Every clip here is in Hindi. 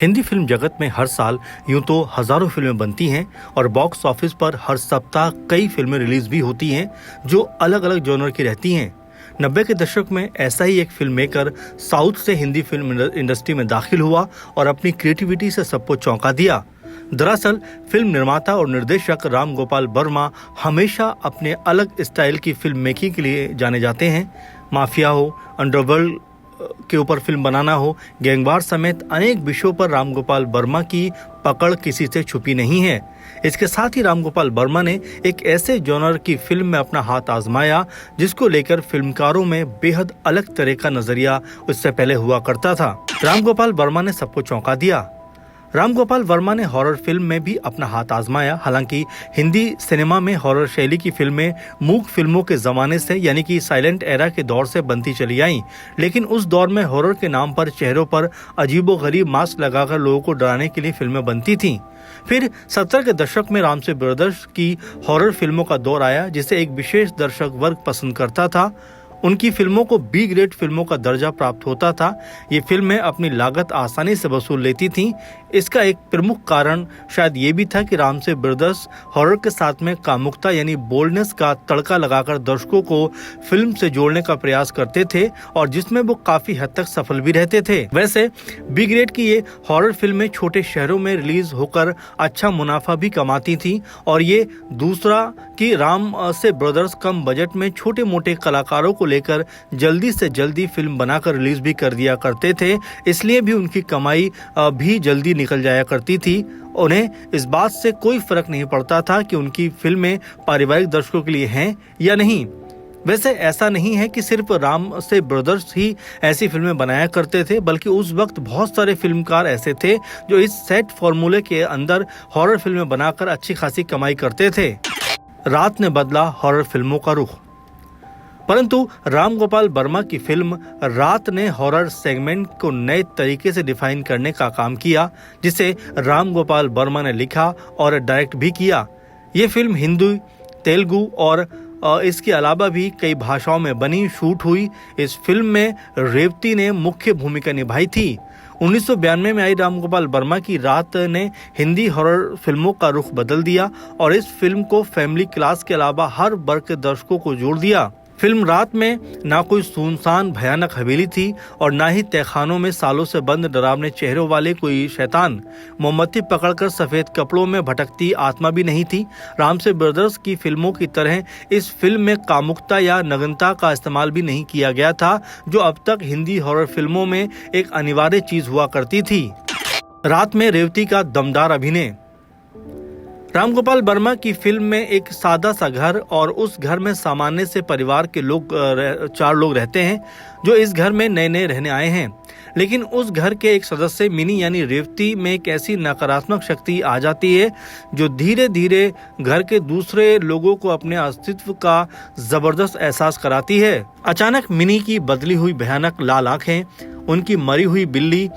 हिंदी फिल्म जगत में हर साल यूं तो हजारों फिल्में बनती हैं और बॉक्स ऑफिस पर हर सप्ताह कई फिल्में रिलीज भी होती हैं जो अलग अलग जॉनर की रहती हैं। 90 के दशक में ऐसा ही एक फिल्म मेकर साउथ से हिंदी फिल्म इंडस्ट्री में दाखिल हुआ और अपनी क्रिएटिविटी से सबको चौंका दिया। दरअसल फिल्म निर्माता और निर्देशक राम गोपाल वर्मा हमेशा अपने अलग स्टाइल की फिल्म मेकिंग के लिए जाने जाते हैं। माफिया हो, अंडरवर्ल्ड के ऊपर फिल्म बनाना हो, गैंगवार समेत अनेक विषयों पर राम गोपाल वर्मा की पकड़ किसी से छुपी नहीं है। इसके साथ ही राम गोपाल वर्मा ने एक ऐसे जॉनर की फिल्म में अपना हाथ आजमाया जिसको लेकर फिल्मकारों में बेहद अलग तरह का नजरिया उससे पहले हुआ करता था। राम गोपाल वर्मा ने सबको चौंका दिया। राम गोपाल वर्मा ने हॉरर फिल्म में भी अपना हाथ आजमाया। हालांकि हिंदी सिनेमा में हॉरर शैली की फिल्में मूक फिल्मों के जमाने से यानी कि साइलेंट एरा के दौर से बनती चली आईं, लेकिन उस दौर में हॉरर के नाम पर चेहरों पर अजीबोगरीब मास्क लगाकर लोगों को डराने के लिए फिल्में बनती थीं। फिर 70 के दशक में रामसे ब्रदर्स की हॉरर फिल्मों का दौर आया जिसे एक विशेष दर्शक वर्ग पसंद करता था। उनकी फिल्मों को बी ग्रेड फिल्मों का दर्जा प्राप्त होता था। ये फिल्में अपनी लागत आसानी से वसूल लेती थीं। इसका एक प्रमुख कारण शायद ये भी था कि रामसे ब्रदर्स हॉरर के साथ में कामुकता यानी बोल्डनेस का तड़का लगाकर दर्शकों को फिल्म से जोड़ने का प्रयास करते थे और जिसमें वो काफी हद तक सफल भी रहते थे। वैसे बी ग्रेड की ये हॉरर फिल्में छोटे शहरों में रिलीज होकर अच्छा मुनाफा भी कमाती थी और ये दूसरा कि राम से ब्रदर्स कम बजट में छोटे मोटे कलाकारों को लेकर जल्दी से जल्दी फिल्म बनाकर रिलीज भी कर दिया करते थे, इसलिए भी उनकी कमाई भी जल्दी निकल जाया करती थी। उन्हें इस बात से कोई फर्क नहीं पड़ता था कि उनकी फिल्में पारिवारिक दर्शकों के लिए हैं या नहीं। वैसे ऐसा नहीं है कि सिर्फ राम से ब्रदर्स ही ऐसी फिल्में बनाया करते थे, बल्कि उस वक्त बहुत सारे फिल्मकार ऐसे थे जो इस सेट फॉर्मूले के अंदर हॉरर फिल्में बनाकर अच्छी खासी कमाई करते थे। रात ने बदला हॉरर फिल्मों का रुख। परंतु राम गोपाल वर्मा की फिल्म रात ने हॉरर सेगमेंट को नए तरीके से डिफाइन करने का काम किया, जिसे राम गोपाल वर्मा ने लिखा और डायरेक्ट भी किया। ये फिल्म हिंदी, तेलुगु और इसके अलावा भी कई भाषाओं में बनी, शूट हुई। इस फिल्म में रेवती ने मुख्य भूमिका निभाई थी। 1992 में आई राम गोपाल वर्मा की रात ने हिंदी हॉरर फिल्मों का रुख बदल दिया और इस फिल्म को फैमिली क्लास के अलावा हर वर्ग के दर्शकों को जोड़ दिया। फिल्म रात में ना कोई सुनसान भयानक हवेली थी और ना ही तहखानों में सालों से बंद डरावने चेहरों वाले कोई शैतान मोमबत्ती पकड़कर सफेद कपड़ों में भटकती आत्मा भी नहीं थी। रामसे ब्रदर्स की फिल्मों की तरह इस फिल्म में कामुकता या नग्नता का इस्तेमाल भी नहीं किया गया था, जो अब तक हिंदी हॉरर फिल्मों में एक अनिवार्य चीज हुआ करती थी। रात में रेवती का दमदार अभिनय। राम गोपाल वर्मा की फिल्म में एक सादा सा घर और उस घर में सामान्य से परिवार के लोग 4 लोग रहते हैं जो इस घर में नए नए रहने आए हैं। लेकिन उस घर के एक सदस्य मिनी यानी रेवती में एक ऐसी नकारात्मक शक्ति आ जाती है जो धीरे धीरे घर के दूसरे लोगों को अपने अस्तित्व का जबरदस्त एहसास कराती है। अचानक मिनी की बदली हुई भयानक लाल आंखें उनकी मरी हुई बिल्ली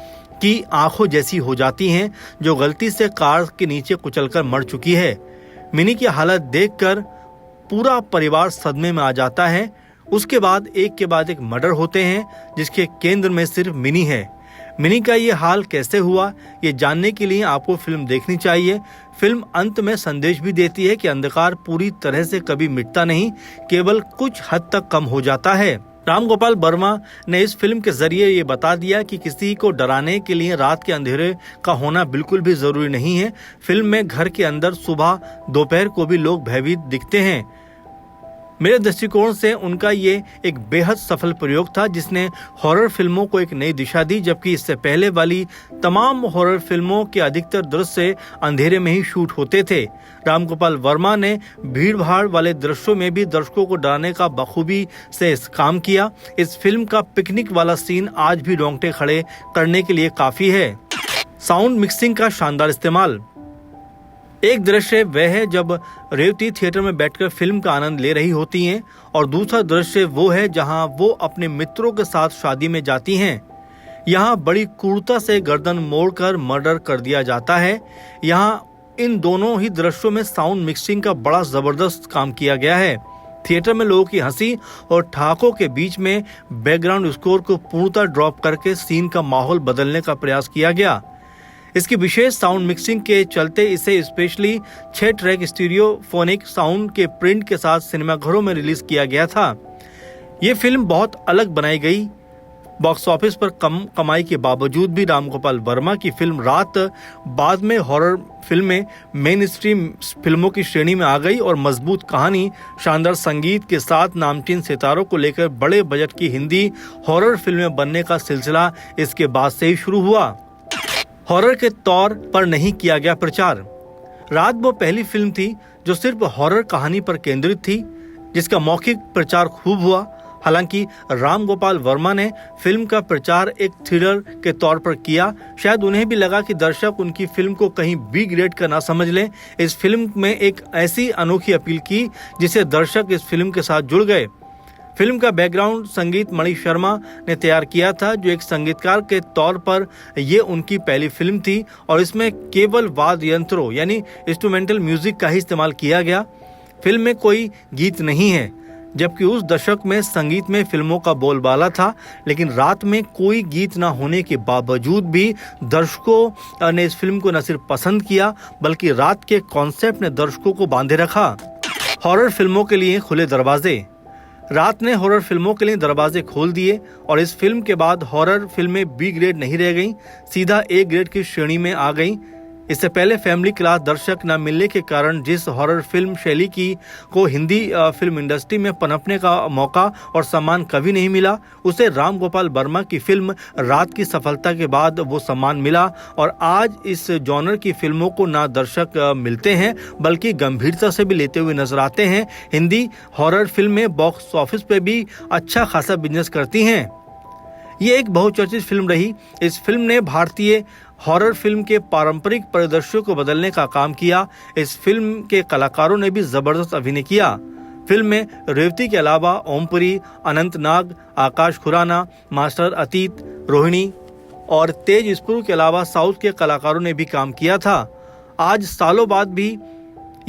की आंखों जैसी हो जाती हैं जो गलती से कार के नीचे कुचलकर मर चुकी है। मिनी की हालत देखकर पूरा परिवार सदमे में आ जाता है। उसके बाद एक मर्डर होते हैं जिसके केंद्र में सिर्फ मिनी है। मिनी का ये हाल कैसे हुआ, ये जानने के लिए आपको फिल्म देखनी चाहिए। फिल्म अंत में संदेश भी देती है कि अंधकार पूरी तरह से कभी मिटता नहीं, केवल कुछ हद तक कम हो जाता है। राम गोपाल वर्मा ने इस फिल्म के जरिए ये बता दिया कि किसी को डराने के लिए रात के अंधेरे का होना बिल्कुल भी जरूरी नहीं है। फिल्म में घर के अंदर सुबह दोपहर को भी लोग भयभीत दिखते हैं। मेरे दृष्टिकोण से उनका ये एक बेहद सफल प्रयोग था जिसने हॉरर फिल्मों को एक नई दिशा दी, जबकि इससे पहले वाली तमाम हॉरर फिल्मों के अधिकतर दृश्य अंधेरे में ही शूट होते थे। राम गोपाल वर्मा ने भीड़ भाड़ वाले दृश्यों में भी दर्शकों को डराने का बखूबी से काम किया। इस फिल्म का पिकनिक वाला सीन आज भी रोंगटे खड़े करने के लिए काफी है। साउंड मिक्सिंग का शानदार इस्तेमाल। एक दृश्य वह है जब रेवती थिएटर में बैठकर फिल्म का आनंद ले रही होती हैं और दूसरा दृश्य वो है जहां वो अपने मित्रों के साथ शादी में जाती हैं। यहाँ बड़ी क्रूरता से गर्दन मोड़कर मर्डर कर दिया जाता है। यहाँ इन दोनों ही दृश्यों में साउंड मिक्सिंग का बड़ा जबरदस्त काम किया गया है। थिएटर में लोगों की हंसी और ठहाकों के बीच में बैकग्राउंड स्कोर को पूर्णतः ड्रॉप करके सीन का माहौल बदलने का प्रयास किया गया। इसकी विशेष साउंड मिक्सिंग के चलते इसे स्पेशली 6 ट्रैक स्टीरियोफोनिक साउंड के प्रिंट के साथ सिनेमाघरों में रिलीज किया गया था। ये फिल्म बहुत अलग बनाई गई। बॉक्स ऑफिस पर कम कमाई के बावजूद भी राम गोपाल वर्मा की फिल्म रात बाद में हॉरर फिल्में मेन स्ट्रीम फिल्मों की श्रेणी में आ गई और मजबूत कहानी, शानदार संगीत के साथ नामचीन सितारों को लेकर बड़े बजट की हिंदी हॉरर फिल्में बनने का सिलसिला इसके बाद से ही शुरू हुआ। हॉरर के तौर पर नहीं किया गया प्रचार। रात वो पहली फिल्म थी जो सिर्फ हॉरर कहानी पर केंद्रित थी, जिसका मौखिक प्रचार खूब हुआ। हालांकि राम गोपाल वर्मा ने फिल्म का प्रचार एक थ्रिलर के तौर पर किया। शायद उन्हें भी लगा कि दर्शक उनकी फिल्म को कहीं बी ग्रेड का ना समझ लें। इस फिल्म में एक ऐसी अनोखी अपील की जिसे दर्शक इस फिल्म के साथ जुड़ गए। फिल्म का बैकग्राउंड संगीत मणि शर्मा ने तैयार किया था, जो एक संगीतकार के तौर पर ये उनकी पहली फिल्म थी और इसमें केवल वाद्य यंत्रों यानी इंस्ट्रूमेंटल म्यूजिक का ही इस्तेमाल किया गया। फिल्म में कोई गीत नहीं है, जबकि उस दशक में संगीत में फिल्मों का बोलबाला था। लेकिन रात में कोई गीत ना होने के बावजूद भी दर्शकों ने इस फिल्म को न सिर्फ पसंद किया बल्कि रात के कॉन्सेप्ट ने दर्शकों को बांधे रखा। हॉरर फिल्मों के लिए खुले दरवाजे। रात ने हॉरर फिल्मों के लिए दरवाजे खोल दिए और इस फिल्म के बाद हॉरर फिल्में बी ग्रेड नहीं रह गईं, सीधा ए ग्रेड की श्रेणी में आ गईं। इससे पहले फैमिली क्लास दर्शक न मिलने के कारण जिस हॉरर फिल्म शैली को हिंदी फिल्म इंडस्ट्री में पनपने का मौका और सम्मान कभी नहीं मिला, उसे राम गोपाल वर्मा की फिल्म रात की सफलता के बाद वो सम्मान मिला। और आज इस जॉनर की फिल्मों को ना दर्शक मिलते हैं बल्कि गंभीरता से भी लेते हुए नजर आते हैं। हिंदी हॉरर फिल्में बॉक्स ऑफिस पे भी अच्छा खासा बिजनेस करती हैं। ये एक बहुचर्चित फिल्म रही। इस फिल्म ने भारतीय हॉरर फिल्म के पारंपरिक परिदृश्यों को बदलने का काम किया। इस फिल्म के कलाकारों ने भी जबरदस्त अभिनय किया। फिल्म में रेवती के अलावा ओमपुरी, अनंत नाग, आकाश खुराना, मास्टर अतीत, रोहिणी और तेज स्प्रू के अलावा साउथ के कलाकारों ने भी काम किया था। आज सालों बाद भी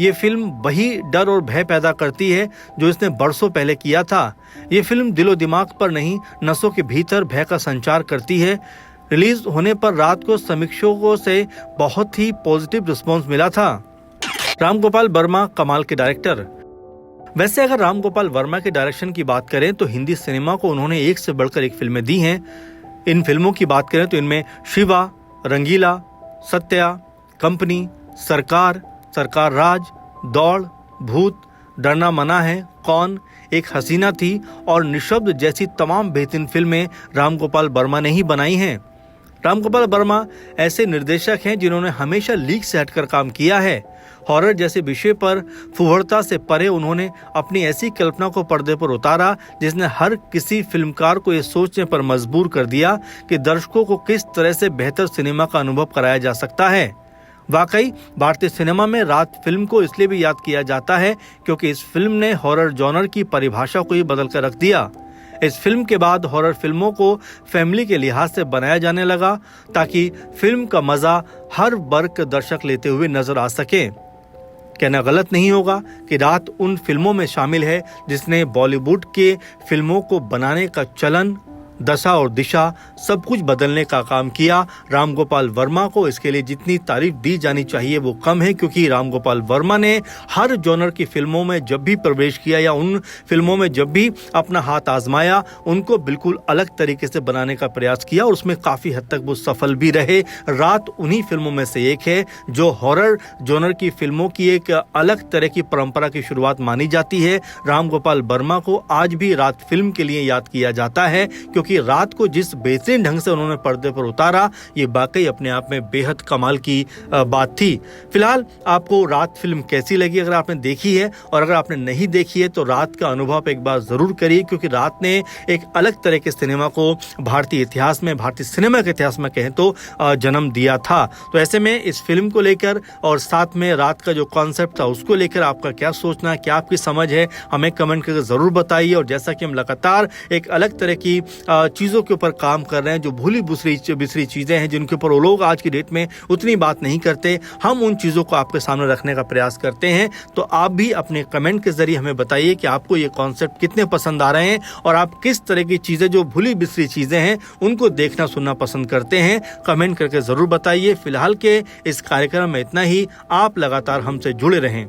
ये फिल्म वही डर और भय पैदा करती है जो इसने बरसों पहले किया था। ये फिल्म दिलो दिमाग पर नहीं, नसों के भीतर भय का संचार करती है। रिलीज होने पर रात को समीक्षकों से बहुत ही पॉजिटिव रिस्पांस मिला था। राम गोपाल वर्मा कमाल के डायरेक्टर। वैसे अगर राम गोपाल वर्मा के डायरेक्शन की बात करें तो हिंदी सिनेमा को उन्होंने एक से बढ़कर एक फिल्में दी हैं। इन फिल्मों की बात करें तो इनमें शिवा, रंगीला, सत्या, कंपनी, सरकार राज, दौड़, भूत, डरना मना है, कौन, एक हसीना थी और निशब्द जैसी तमाम बेहतरीन फिल्में राम गोपाल वर्मा ने ही बनाई हैं। राम गोपाल वर्मा ऐसे निर्देशक हैं जिन्होंने हमेशा लीक से हटकर काम किया है। हॉरर जैसे विषय पर फुहड़ता से परे उन्होंने अपनी ऐसी कल्पना को पर्दे पर उतारा जिसने हर किसी फिल्मकार को ये सोचने पर मजबूर कर दिया कि दर्शकों को किस तरह से बेहतर सिनेमा का अनुभव कराया जा सकता है। वाकई भारतीय सिनेमा में रात फिल्म को इसलिए भी याद किया जाता है क्योंकि इस फिल्म ने हॉरर जॉनर की परिभाषा को ही बदल कर रख दिया। इस फिल्म के बाद हॉरर फिल्मों को फैमिली के लिहाज से बनाया जाने लगा ताकि फिल्म का मजा हर वर्ग के दर्शक लेते हुए नजर आ सके। कहना गलत नहीं होगा कि रात उन फिल्मों में शामिल है जिसने बॉलीवुड के फिल्मों को बनाने का चलन, दशा और दिशा सब कुछ बदलने का काम किया। राम गोपाल वर्मा को इसके लिए जितनी तारीफ दी जानी चाहिए वो कम है, क्योंकि राम गोपाल वर्मा ने हर जॉनर की फिल्मों में जब भी प्रवेश किया या उन फिल्मों में जब भी अपना हाथ आजमाया उनको बिल्कुल अलग तरीके से बनाने का प्रयास किया और उसमें काफी हद तक वो सफल भी रहे। रात उन्हीं फिल्मों में से एक है जो हॉरर जॉनर की फिल्मों की एक अलग तरह की परंपरा की शुरुआत मानी जाती है। राम गोपाल वर्मा को आज भी रात फिल्म के लिए याद किया जाता है क्योंकि रात को जिस बेहतरीन ढंग से उन्होंने पर्दे पर उतारा ये वाकई अपने आप में बेहद कमाल की बात थी। फिलहाल आपको रात फिल्म कैसी लगी? अगर आपने देखी है और अगर आपने नहीं देखी है तो रात का अनुभव एक बार जरूर करिए, क्योंकि रात ने एक अलग तरह के सिनेमा को भारतीय इतिहास में, भारतीय सिनेमा के इतिहास में कहें तो जन्म दिया था। तो ऐसे में इस फिल्म को लेकर और साथ में रात का जो कॉन्सेप्ट था उसको लेकर आपका क्या सोचना है, क्या आपकी समझ है, हमें कमेंट करके जरूर बताइए। और जैसा कि हम लगातार एक अलग तरह की चीज़ों के ऊपर काम कर रहे हैं, जो भूली बिसरी चीज़ें हैं जिनके ऊपर वो लोग आज की डेट में उतनी बात नहीं करते, हम उन चीज़ों को आपके सामने रखने का प्रयास करते हैं। तो आप भी अपने कमेंट के जरिए हमें बताइए कि आपको ये कॉन्सेप्ट कितने पसंद आ रहे हैं और आप किस तरह की चीज़ें, जो भूली बिसरी चीज़ें हैं, उनको देखना सुनना पसंद करते हैं। कमेंट करके ज़रूर बताइए। फिलहाल के इस कार्यक्रम में इतना ही। आप लगातार हमसे जुड़े रहें।